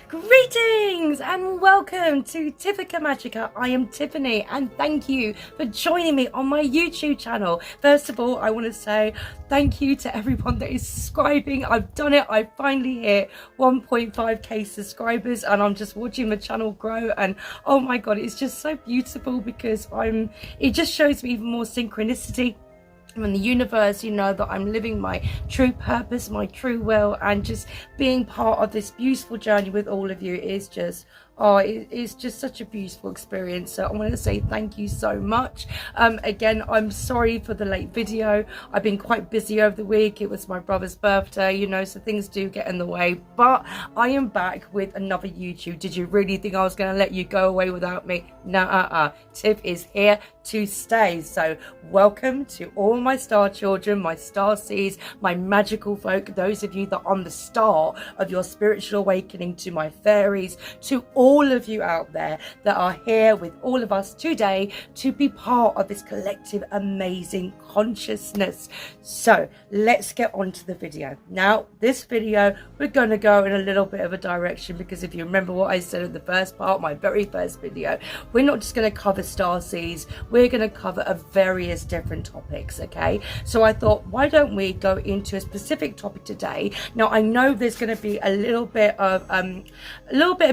Greetings and welcome to Tifica Magica. I am Tiffany and thank you for joining me on my YouTube channel. First of all, I want to say thank you to everyone that is subscribing. I've done it. I finally hit 1.5k subscribers and I'm just watching the channel grow, and oh my god, it's just so beautiful because it just shows me even more synchronicity from the universe, that I'm living my true purpose, my true will, and just being part of this beautiful journey with all of you is just, it's just such a beautiful experience. So I want to say thank you so much. Again, I'm sorry for the late video. I've been quite busy over the week. It was my brother's birthday, so things do get in the way, but I am back with another YouTube. Did you really think I was going to let you go away without me? No, Tiff is here to stay. So welcome to all my star children, my star seeds, my magical folk, those of you that are on the start of your spiritual awakening, to my fairies, to all of you out there that are here with all of us today to be part of this collective amazing consciousness. So let's get on to the video. Now this video, we're going to go in a little bit of a direction, because if you remember what I said in the first part, my very first video, we're not just going to cover star seeds, we're going to cover various different topics. Okay, so I thought, why don't we go into a specific topic today? Now I know there's going to be a little bit of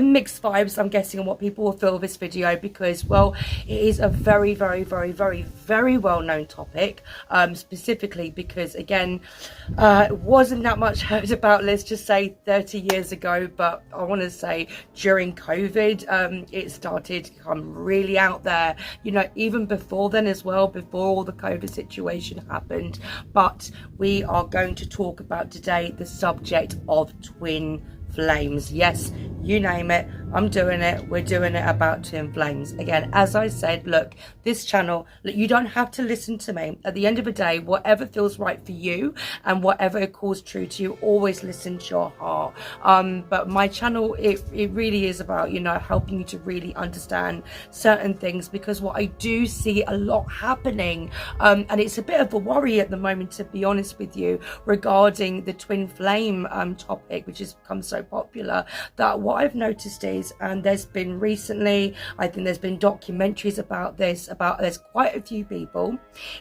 mixed vibes, I'm guessing, on what people will feel of this video, because, well, it is a very, very, very, very, very well-known topic, specifically because, again, it wasn't that much heard about, let's just say 30 years ago, but I want to say during COVID, it started to come really out there, even before then as well, before all the COVID situation happened. But we are going to talk about today the subject of twin flames. Yes, you name it, I'm doing it. We're doing it about twin flames. Again, as I said, look, this channel, look, you don't have to listen to me. At the end of the day, whatever feels right for you and whatever calls true to you, always listen to your heart. But my channel, it really is about, helping you to really understand certain things, because what I do see a lot happening, and it's a bit of a worry at the moment, to be honest with you, regarding the twin flame topic, which has become so popular, that what I've noticed is, and there's been recently, I think there's been documentaries about this, there's quite a few people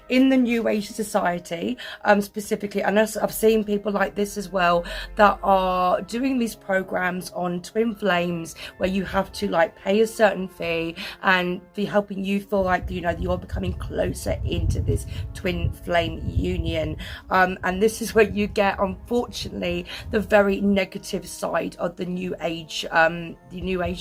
in the New Age society, specifically, and I've seen people like this as well, that are doing these programs on twin flames, where you have to like pay a certain fee and be helping you feel like, you're becoming closer into this twin flame union. And this is where you get, unfortunately, the very negative side of the new age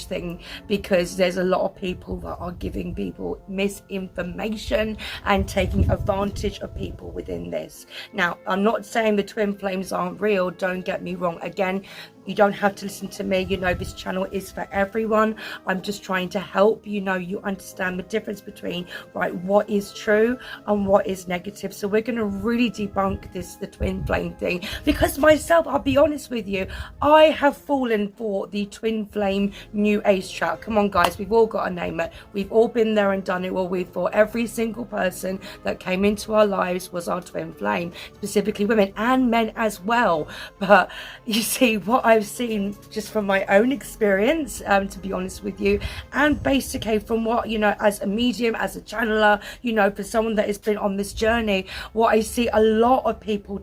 thing, because there's a lot of people that are giving people misinformation and taking advantage of people within this. Now, I'm not saying the twin flames aren't real, don't get me wrong. Again, you don't have to listen to me, this channel is for everyone. I'm just trying to help you understand the difference between, right, what is true and what is negative. So we're going to really debunk the twin flame thing, because myself, I'll be honest with you, I have fallen for the twin flame new age trap. Come on guys, we've all got to name it. We've all been there and done it. Well, we thought every single person that came into our lives was our twin flame, specifically women and men as well. But you see, what I've seen just from my own experience, to be honest with you, and basically from what, as a medium, as a channeler, for someone that has been on this journey, what I see a lot of people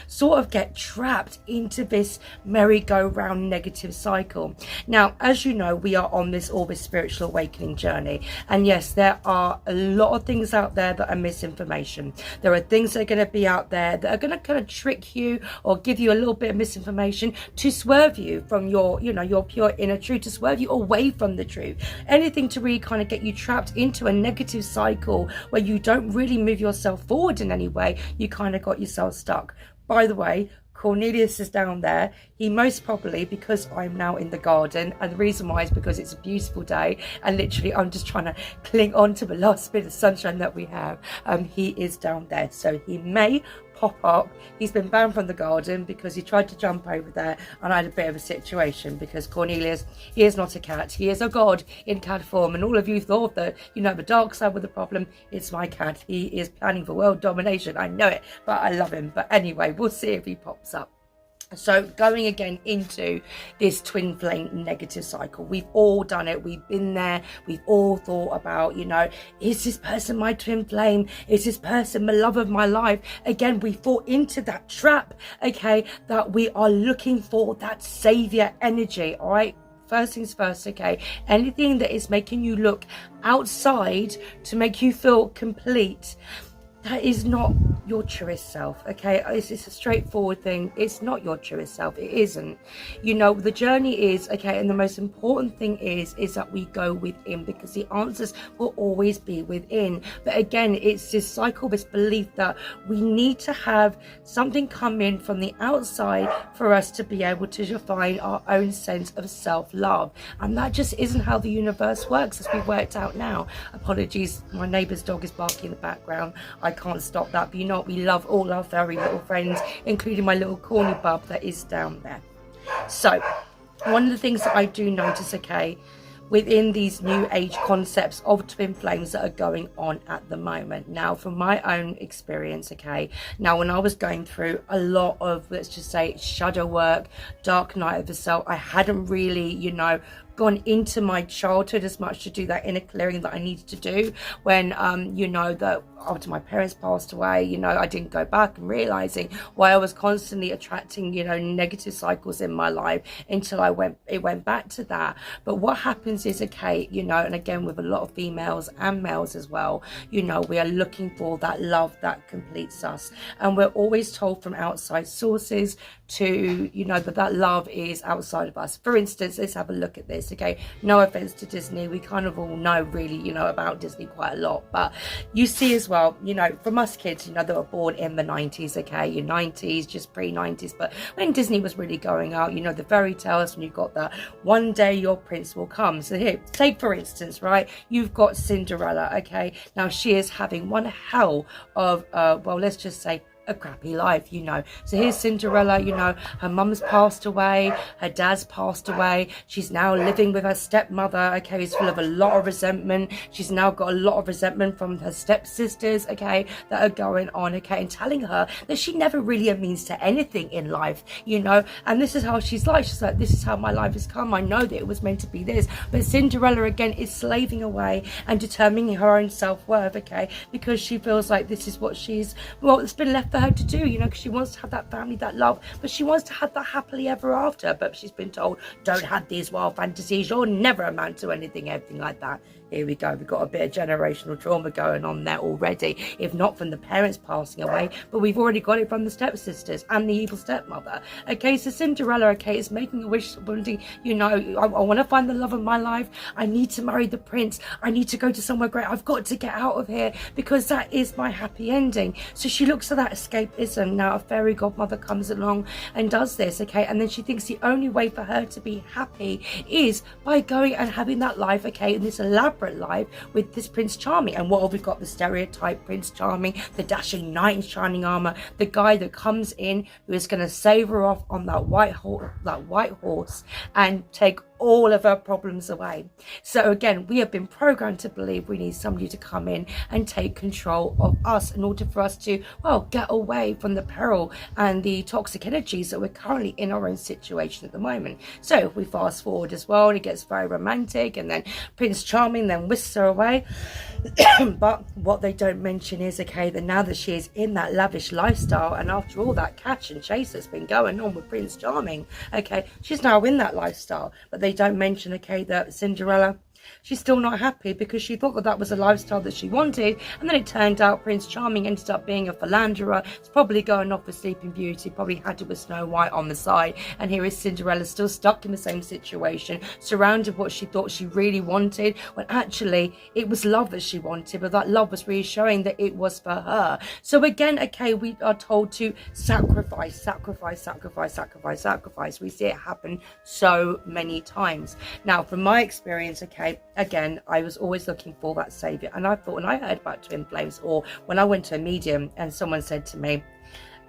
sort of get trapped into this merry-go-round negative cycle. Now, as you know, we are on this spiritual awakening journey, and yes, there are a lot of things out there that are misinformation. There are things that are going to be out there that are going to kind of trick you or give you a little bit of misinformation to swerve you from your pure inner truth, to swerve you away from the truth. Anything to really kind of get you trapped into a negative cycle where you don't really move yourself forward in any way. You kind of got yourself stuck. By the way, Cornelius is down there. He most probably, because I'm now in the garden, and the reason why is because it's a beautiful day and literally I'm just trying to cling on to the last bit of sunshine that we have. He is down there, so he may pop up. He's been banned from the garden because he tried to jump over there, and I had a bit of a situation because Cornelius, he is not a cat, he is a god in cat form, and all of you thought that, the dark side was the problem. It's my cat. He is planning for world domination. I know it, but I love him. But anyway, we'll see if he pops up. So going again into this twin flame negative cycle, we've all done it, we've been there, we've all thought about, you know, is this person my twin flame, is this person the love of my life? Again, we fall into that trap, okay, that we are looking for that savior energy. All right, first things first, okay, anything that is making you look outside to make you feel complete, that is not your truest self, okay? It's a straightforward thing. It's not your truest self. It isn't. You know, the journey is, okay, and the most important thing is that we go within, because the answers will always be within. But again, it's this cycle, this belief that we need to have something come in from the outside for us to be able to define our own sense of self-love. And that just isn't how the universe works, as we've worked out now. Apologies, my neighbour's dog is barking in the background. I can't stop that, but you know what, we love all our furry little friends, including my little corny bub that is down there. So one of the things that I do notice, okay, within these new age concepts of twin flames that are going on at the moment. Now, from my own experience, okay, now when I was going through a lot of, let's just say, shadow work, dark night of the self, I hadn't really, you know, gone into my childhood as much to do that inner clearing that I needed to do when you know, that after my parents passed away, you know, I didn't go back and realizing why I was constantly attracting, you know, negative cycles in my life until it went back to that. But what happens is, okay, you know, and again with a lot of females and males as well, you know, we are looking for that love that completes us, and we're always told from outside sources to, you know, that love is outside of us. For instance, let's have a look at this, okay? No offense to Disney, we kind of all know really, you know, about Disney quite a lot, but you see as well, you know, from us kids, you know, that were born in the 90s, okay, your 90s, just pre-90s, but when Disney was really going out, you know, the fairy tales, when you've got that one day your prince will come. So here, take for instance, right, you've got Cinderella, okay, now she is having one hell of well, let's just say a crappy life, you know. So here's Cinderella, you know, her mum's passed away, her dad's passed away, she's now living with her stepmother, okay, who's full of a lot of resentment. She's now got a lot of resentment from her stepsisters, okay, that are going on, okay, and telling her that she never really means to anything in life, you know. And this is how she's like, this is how my life has come, I know that it was meant to be this. But Cinderella again is slaving away and determining her own self-worth, okay, because she feels like this is what she's, well, it's been left for her to do, you know, because she wants to have that family, that love, but she wants to have that happily ever after. But she's been told, don't have these wild fantasies, you'll never amount to anything like that. Here we go, we've got a bit of generational trauma going on there already, if not from the parents passing away, but we've already got it from the stepsisters and the evil stepmother. Okay, so Cinderella, okay, is making a wish, wanting, you know, I want to find the love of my life, I need to marry the prince, I need to go to somewhere great, I've got to get out of here because that is my happy ending. So she looks at that escapism. Now a fairy godmother comes along and does this, okay, and then she thinks the only way for her to be happy is by going and having that life, okay, in this elaborate life with this Prince Charming. And what have we got? The stereotype Prince Charming, the dashing knight in shining armor, the guy that comes in who is going to save her off on that white horse and take all of our problems away. So again, we have been programmed to believe we need somebody to come in and take control of us in order for us to, well, get away from the peril and the toxic energies that we're currently in our own situation at the moment. So if we fast forward as well, and it gets very romantic, and then Prince Charming then whisks her away. But what they don't mention is, okay, that now that she is in that lavish lifestyle, and after all that catch and chase that's been going on with Prince Charming, okay, she's now in that lifestyle. But they don't mention, okay, that Cinderella, she's still not happy because she thought that was a lifestyle that she wanted, and then it turned out Prince Charming ended up being a philanderer. It's probably going off with Sleeping Beauty, probably had it with Snow White on the side, and here is Cinderella still stuck in the same situation, surrounded what she thought she really wanted, when actually it was love that she wanted, but that love was reassuring that it was for her. So again, okay, we are told to sacrifice. We see it happen so many times. Now, from my experience, okay, again, I was always looking for that savior, and I thought, when I heard about twin flames, or when I went to a medium and someone said to me,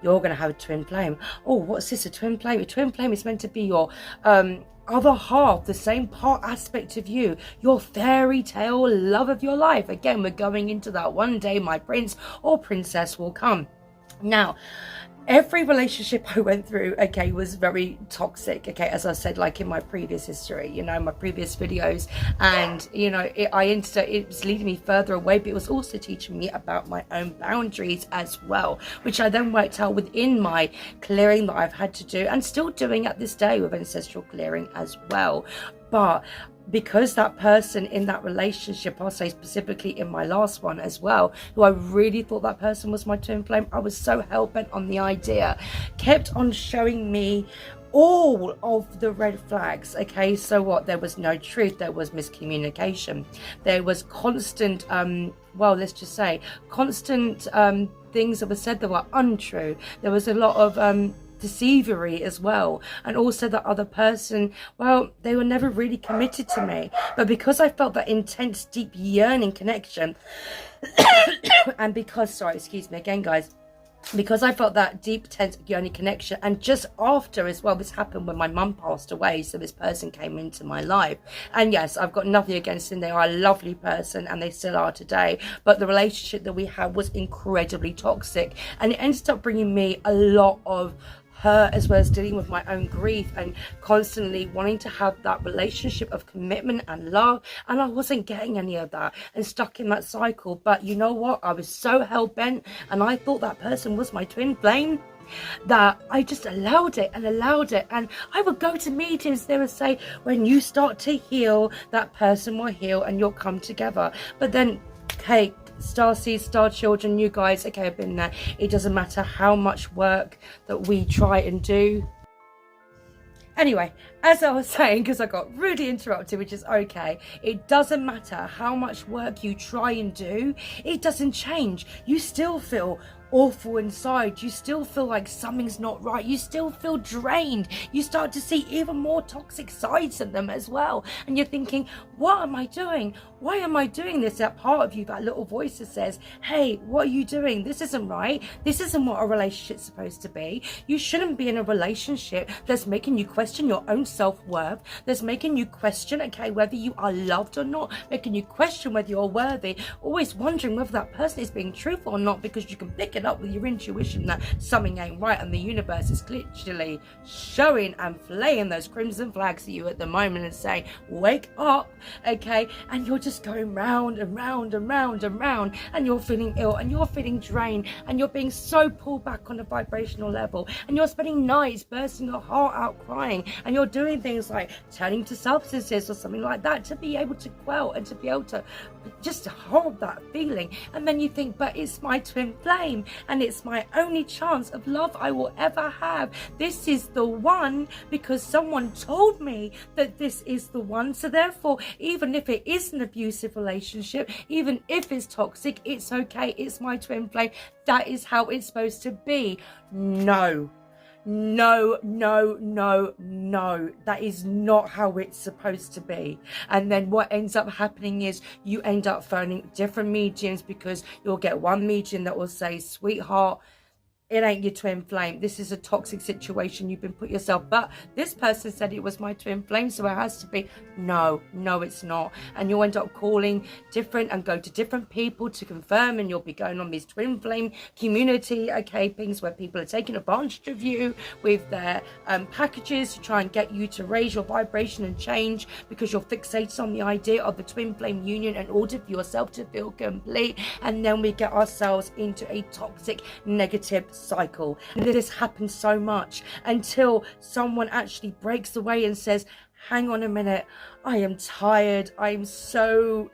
you're going to have a twin flame. Oh, what's this, a twin flame? A twin flame is meant to be your other half, the same part aspect of you, your fairy tale love of your life. Again, we're going into that one day my prince or princess will come. Now, every relationship I went through, okay, was very toxic, okay, as I said, like in my previous history, you know, my previous videos. And you know, it was leading me further away, but it was also teaching me about my own boundaries as well, which I then worked out within my clearing that I've had to do, and still doing at this day with ancestral clearing as well. But because that person in that relationship, I'll say specifically in my last one as well, who I really thought that person was my twin flame, I was so hell-bent on the idea, kept on showing me all of the red flags. Okay, so what? There was no truth, there was miscommunication, there was constant well, let's just say constant things that were said that were untrue. There was a lot of deceivery as well, and also the other person, well, they were never really committed to me. But because I felt that intense, deep yearning connection and because, sorry, excuse me again guys, because I felt that deep, tense, yearning connection, and just after as well, this happened when my mum passed away, so this person came into my life. And yes, I've got nothing against them, they are a lovely person and they still are today, but the relationship that we had was incredibly toxic, and it ended up bringing me a lot of hurt, as well as dealing with my own grief and constantly wanting to have that relationship of commitment and love, and I wasn't getting any of that and stuck in that cycle. But you know what, I was so hell-bent and I thought that person was my twin flame that I just allowed it and allowed it. And I would go to meetings, they would say, when you start to heal, that person will heal and you'll come together. But then, hey, star seeds, star children, you guys, okay, I've been there. It doesn't matter how much work that we try and do. Anyway, as I was saying, because I got rudely interrupted, which is okay, it doesn't matter how much work you try and do, it doesn't change. You still feel awful inside, you still feel like something's not right, you still feel drained, you start to see even more toxic sides of them as well, and you're thinking, what am I doing? Why am I doing this? That part of you, that little voice that says, hey, what are you doing? This isn't right. This isn't what a relationship's supposed to be. You shouldn't be in a relationship that's making you question your own self-worth, that's making you question, okay, whether you are loved or not, making you question whether you're worthy, always wondering whether that person is being truthful or not, because you can pick it up with your intuition that something ain't right, and the universe is literally showing and flaying those crimson flags at you at the moment and saying, wake up, okay? And you're just going round and round and round and round, and you're feeling ill and you're feeling drained and you're being so pulled back on a vibrational level, and you're spending nights bursting your heart out crying, and you're doing things like turning to substances or something like that to be able to quell and to be able to just hold that feeling. And then you think, but it's my twin flame and it's my only chance of love I will ever have. This is the one because someone told me that this is the one. So therefore, even if it is an abusive relationship, even if it's toxic, it's okay. It's my twin flame. That is how it's supposed to be. No. No, no, no, no. That is not how it's supposed to be. And then what ends up happening is you end up phoning different mediums, because you'll get one medium that will say, sweetheart, it ain't your twin flame. This is a toxic situation. You've been put yourself. But this person said it was my twin flame, so it has to be. No, no, it's not. And you'll end up calling different and go to different people to confirm, and you'll be going on these twin flame community, okay, things where people are taking advantage of you with their packages to try and get you to raise your vibration and change, because you're fixated on the idea of the twin flame union in order for yourself to feel complete. And then we get ourselves into a toxic, negative cycle. And this happens so much until someone actually breaks away and says, hang on a minute, I am tired. I'm so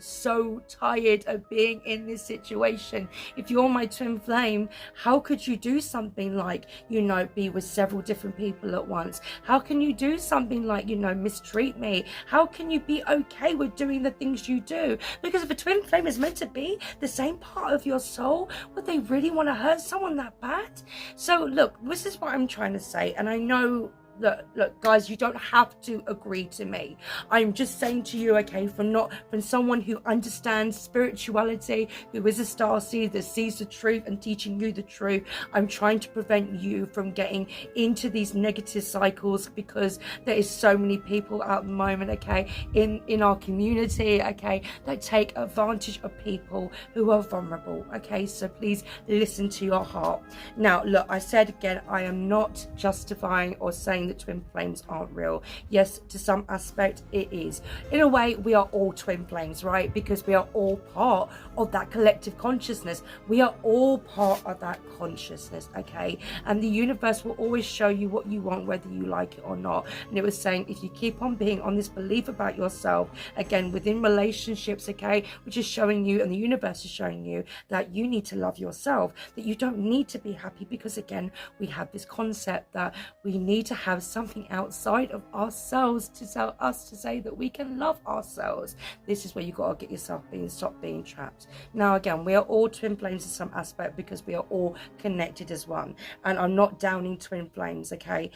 tired of being in this situation. If you're my twin flame, how could you do something like, you know, be with several different people at once? How can you do something like, you know, mistreat me? How can you be okay with doing the things you do? Because if a twin flame is meant to be the same part of your soul, would they really want to hurt someone that bad? So look, this is what I'm trying to say, and I know look, guys, you don't have to agree to me. I'm just saying to you, okay, from someone who understands spirituality, who is a starseed that sees the truth and teaching you the truth. I'm trying to prevent you from getting into these negative cycles, because there is so many people at the moment, okay, in our community, okay, that take advantage of people who are vulnerable, okay? So please listen to your heart. Now, look, I said again, I am not justifying or saying that twin flames aren't real. Yes, to some aspect it is. In a way, we are all twin flames, right? Because we are all part of that collective consciousness. We are all part of that consciousness, okay? And the universe will always show you what you want, whether you like it or not. And it was saying, if you keep on being on this belief about yourself, again, within relationships, okay, which is showing you, and the universe is showing you, that you need to love yourself, that you don't need to be happy, because again, we have this concept that we need to have something outside of ourselves to tell us to say that we can love ourselves. This is where you got to get yourself stop being trapped. Now, again, we are all twin flames in some aspect, because we are all connected as one. And I'm not downing twin flames, okay?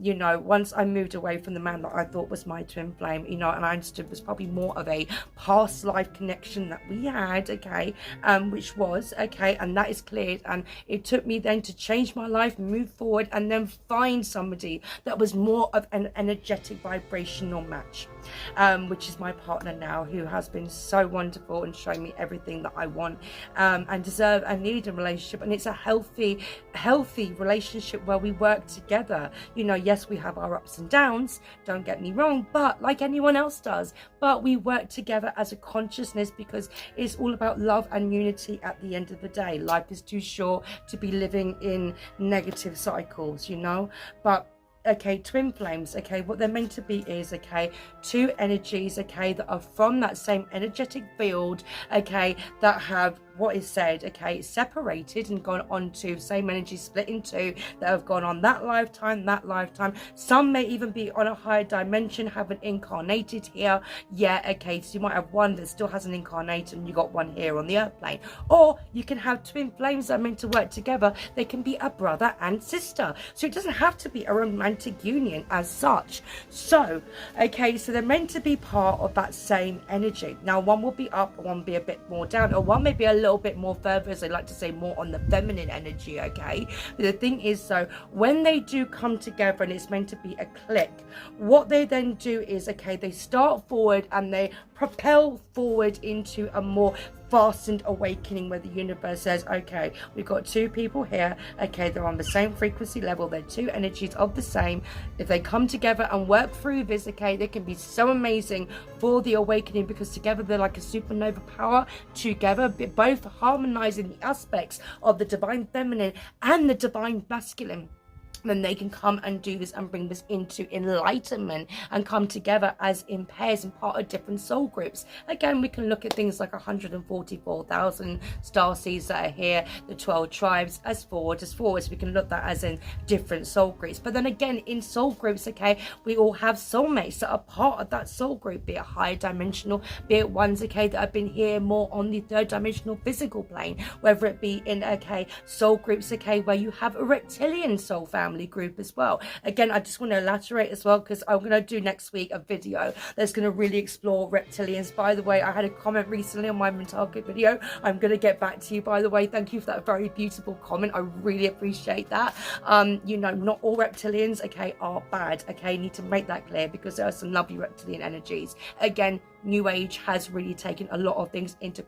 You know, once I moved away from the man that I thought was my twin flame, you know, and I understood was probably more of a past life connection that we had, okay, which was, okay, and that is cleared. And it took me then to change my life, move forward, and then find somebody that was more of an energetic vibrational match, which is my partner now, who has been so wonderful and showing me everything that I want and deserve and need in a relationship. And it's a healthy relationship where we work together. You know, yes, we have our ups and downs, don't get me wrong, but like anyone else does, but we work together as a consciousness, because it's all about love and unity at the end of the day. Life is too short to be living in negative cycles, you know. But okay, twin flames, okay, what they're meant to be is, okay, two energies, okay, that are from that same energetic field, okay, that have what is said, okay, separated and gone on to same energy split in two, that have gone on that lifetime. Some may even be on a higher dimension, haven't incarnated here yet, okay, so you might have one that still hasn't incarnated and you got one here on the earth plane. Or you can have twin flames that are meant to work together. They can be a brother and sister, so it doesn't have to be a romantic union as such. So okay, so they're meant to be part of that same energy. Now, one will be up, one will be a bit more down, or one may be a little bit more further, as I like to say, more on the feminine energy, okay? The thing is, so when they do come together and it's meant to be a click, what they then do is, okay, they start forward and they propel forward into a more fastened awakening, where the universe says, okay, we've got two people here, okay, they're on the same frequency level, they're two energies of the same. If they come together and work through this, okay, they can be so amazing for the awakening, because together they're like a supernova power, together both harmonizing the aspects of the divine feminine and the divine masculine. Then they can come and do this and bring this into enlightenment and come together as in pairs and part of different soul groups. Again, we can look at things like 144,000 starseeds that are here, the 12 tribes as forwards. We can look at that as in different soul groups. But then again, in soul groups, okay, we all have soulmates that are part of that soul group, be it higher dimensional, be it ones, okay, that have been here more on the third dimensional physical plane, whether it be in, okay, soul groups, okay, where you have a reptilian soul family group as well. Again, I just want to elaborate as well, because I'm going to do next week a video that's going to really explore reptilians. By the way, I had a comment recently on my Mentalco video. I'm going to get back to you, by the way. Thank you for that very beautiful comment. I really appreciate that. You know, not all reptilians, okay, are bad, okay? Need to make that clear, because there are some lovely reptilian energies. Again, New Age has really taken a lot of things into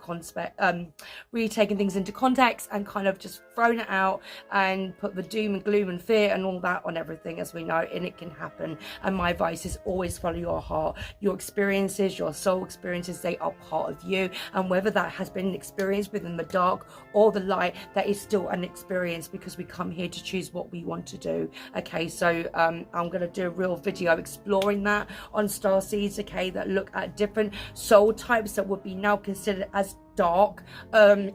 really taken things into context and kind of just thrown it out and put the doom and gloom and fear and all that on everything, as we know, and it can happen. And my advice is always follow your heart. Your experiences, your soul experiences, they are part of you, and whether that has been an experience within the dark or the light, that is still an experience, because we come here to choose what we want to do. Okay, so I'm going to do a real video exploring that on starseeds, okay, that look at different soul types that would be now considered as dark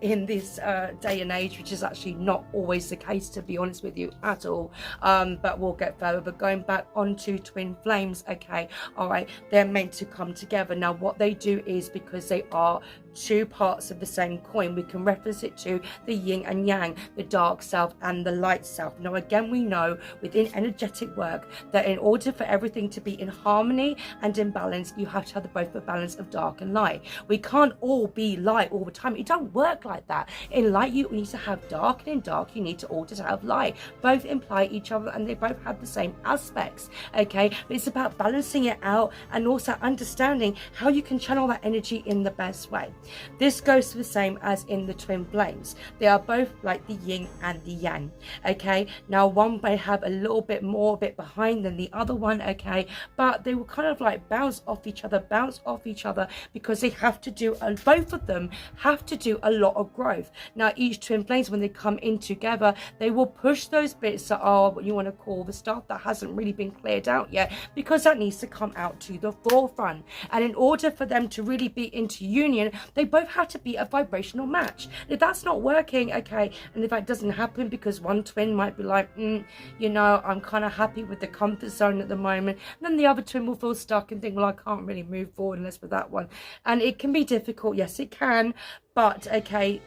in this day and age, which is actually not always the case, to be honest with you, at all. But we'll get further. But going back onto twin flames, okay, all right, they're meant to come together. Now what they do is, because they are two parts of the same coin, we can reference it to the yin and yang, the dark self and the light self. Now again, we know within energetic work that in order for everything to be in harmony and in balance, you have to have both the balance of dark and light. We can't all be light all the time. It don't work like that. In light you need to have dark, and in dark you need to also have light. Both imply each other and they both have the same aspects, okay? But it's about balancing it out and also understanding how you can channel that energy in the best way. This goes to the same as in the twin flames. They are both like the yin and the yang, okay? Now one may have a little bit more bit behind than the other one, okay? But they will kind of like bounce off each other, because they have to do, both of them have to do a lot of growth. Now each twin flames, when they come in together, they will push those bits that are what you want to call the stuff that hasn't really been cleared out yet, because that needs to come out to the forefront. And in order for them to really be into union, they both have to be a vibrational match. If that's not working, okay, and if that doesn't happen because one twin might be like, you know, I'm kind of happy with the comfort zone at the moment, and then the other twin will feel stuck and think, well, I can't really move forward unless with that one. And it can be difficult, yes it can, but okay,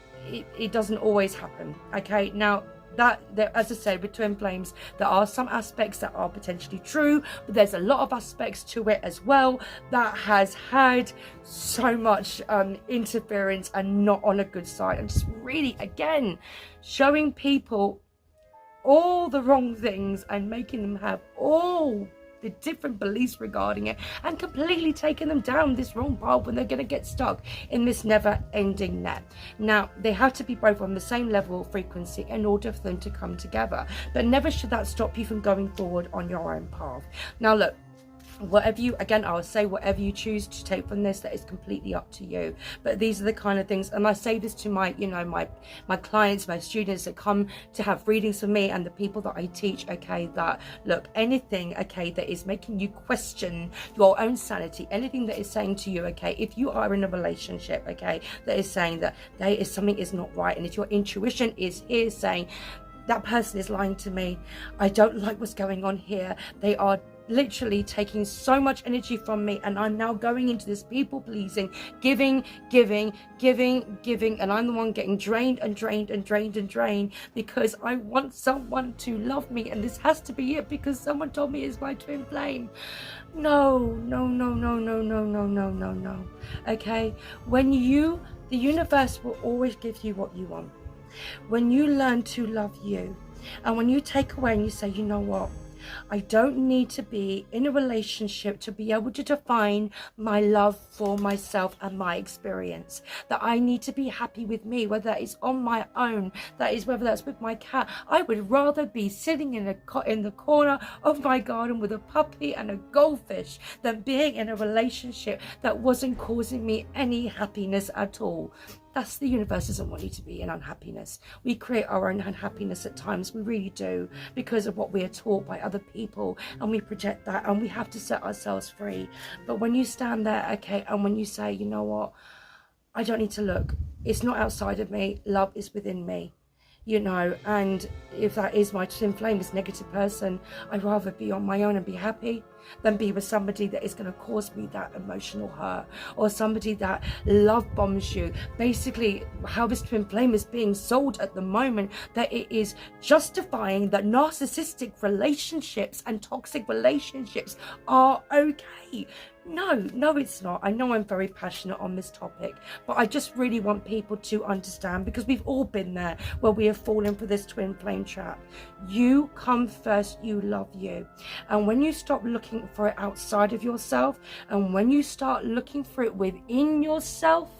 it doesn't always happen, okay? Now that, as I said, with twin flames, there are some aspects that are potentially true, but there's a lot of aspects to it as well that has had so much interference and not on a good side, and just really, again, showing people all the wrong things and making them have all the different beliefs regarding it, and completely taking them down this wrong path when they're going to get stuck in this never-ending net. Now they have to be both on the same level of frequency in order for them to come together, but never should that stop you from going forward on your own path. Now look, whatever you, again, I'll say whatever you choose to take from this, that is completely up to you. But these are the kind of things, and I say this to my, you know, my clients, my students that come to have readings from me, and the people that I teach, okay, that look, anything, okay, that is making you question your own sanity, anything that is saying to you, okay, if you are in a relationship, okay, that is saying that there is something is not right, and if your intuition is here saying that person is lying to me, I don't like what's going on here, they are literally taking so much energy from me, and I'm now going into this people pleasing, giving, and I'm the one getting drained because I want someone to love me, and this has to be it because someone told me it's my twin flame. No. Okay, the universe will always give you what you want. When you learn to love you, and when you take away and you say, you know what, I don't need to be in a relationship to be able to define my love for myself and my experience. That I need to be happy with me, whether it's on my own, whether that's with my cat. I would rather be sitting in the corner of my garden with a puppy and a goldfish than being in a relationship that wasn't causing me any happiness at all. That's, the universe doesn't want you to be in unhappiness. We create our own unhappiness at times, we really do, because of what we are taught by other people, and we project that, and we have to set ourselves free. But when you stand there, okay, and when you say, you know what, I don't need to look, it's not outside of me, love is within me, you know, and if that is my twin flame, this negative person, I'd rather be on my own and be happy than be with somebody that is going to cause me that emotional hurt, or somebody that love bombs you. Basically, how this twin flame is being sold at the moment, that it is justifying that narcissistic relationships and toxic relationships are okay. No, it's not. I know I'm very passionate on this topic, but I just really want people to understand, because we've all been there where we have fallen for this twin flame trap. You come first, you love you. And when you stop looking for it outside of yourself, and when you start looking for it within yourself,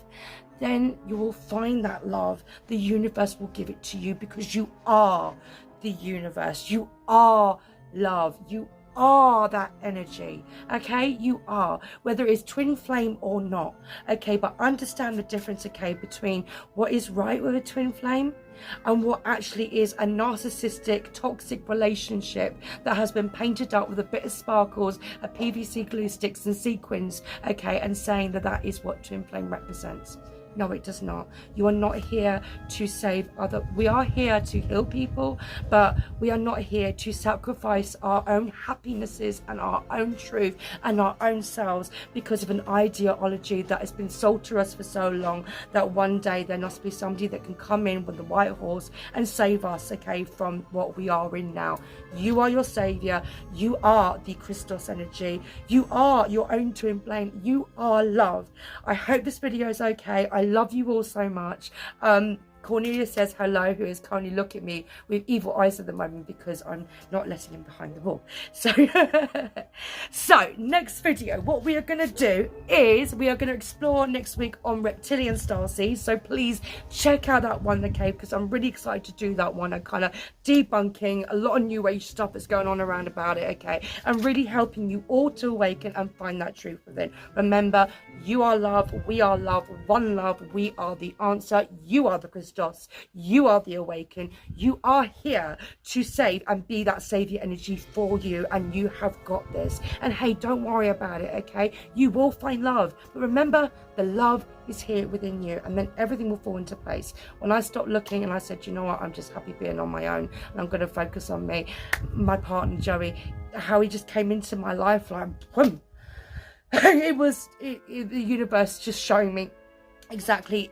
then you will find that love. The universe will give it to you, because you are the universe. You are love. You are that energy, okay? You are, whether it's twin flame or not, okay? But understand the difference, okay, between what is right with a twin flame and what actually is a narcissistic, toxic relationship that has been painted up with a bit of sparkles, a PVC glue sticks and sequins, okay, and saying that that is what twin flame represents. No, it does not. You are not here to save we are here to heal people, but we are not here to sacrifice our own happinesses and our own truth and our own selves because of an ideology that has been sold to us for so long that one day there must be somebody that can come in with the white horse and save us, okay, from what we are in now. You are your savior. You are the Christos energy. You are your own twin flame. You are love. I hope this video is okay. I love you all so much. Cornelia says hello, who is currently looking at me with evil eyes at the moment because I'm not letting him behind the wall. So, so next video, what we are going to do is we are going to explore next week on reptilian starseeds. So please check out that one, okay, because I'm really excited to do that one. I'm kind of debunking a lot of new age stuff that's going on around about it, okay, and really helping you all to awaken and find that truth within. Remember, you are love, we are love, one love, we are the answer, you are the Christos, you are the awakened, you are here to save and be that savior energy for you, and you have got this. And hey, don't worry about it, okay? You will find love, but remember, the love is here within you, and then everything will fall into place. When I stopped looking and I said, you know what, I'm just happy being on my own and I'm going to focus on me, my partner Joey, how he just came into my life like boom. It was the universe just showing me exactly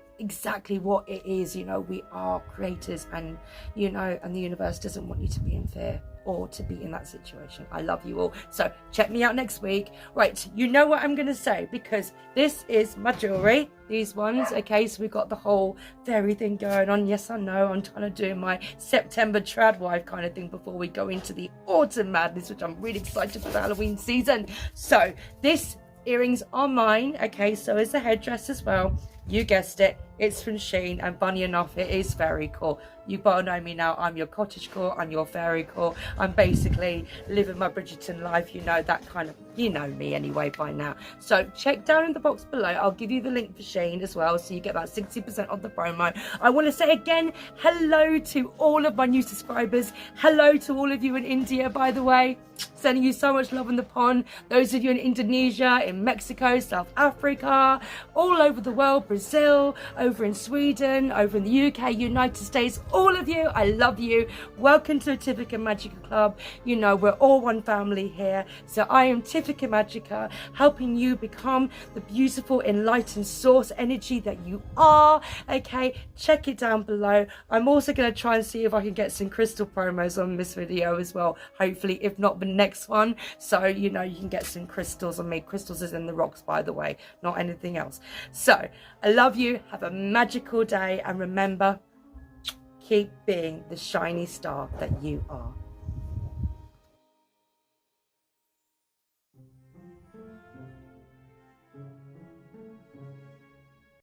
what it is. You know, we are creators, and you know, and the universe doesn't want you to be in fear or to be in that situation. I love you all. So check me out next week. Right, you know what I'm gonna say, because this is my jewelry, these ones, okay? So we've got the whole fairy thing going on. Yes, I know, I'm trying to do my September trad wife kind of thing before we go into the autumn madness, which I'm really excited for the Halloween season. So this earrings are mine, okay? So is the headdress as well. You guessed it, it's from Shein, and funny enough, it is very cool. You better know me now. I'm your cottagecore, I'm your fairycore. I'm basically living my Bridgerton life, you know, that kind of, you know me anyway by now. So check down in the box below. I'll give you the link for Shein as well, so you get that 60% off the promo. I want to say again, hello to all of my new subscribers. Hello to all of you in India, by the way. Sending you so much love in the pond. Those of you in Indonesia, in Mexico, South Africa, all over the world, Brazil, over in Sweden, over in the UK, United States, all of you, I love you. Welcome to the Tivika Magica Club. You know, we're all one family here. So I am Tivika Magica, helping you become the beautiful, enlightened source energy that you are. Okay, check it down below. I'm also going to try and see if I can get some crystal promos on this video as well, hopefully, if not the next one. So, you know, you can get some crystals on me. Crystals is in the rocks, by the way, not anything else. So, I love you. Have a magical day. And remember, keep being the shiny star that you are.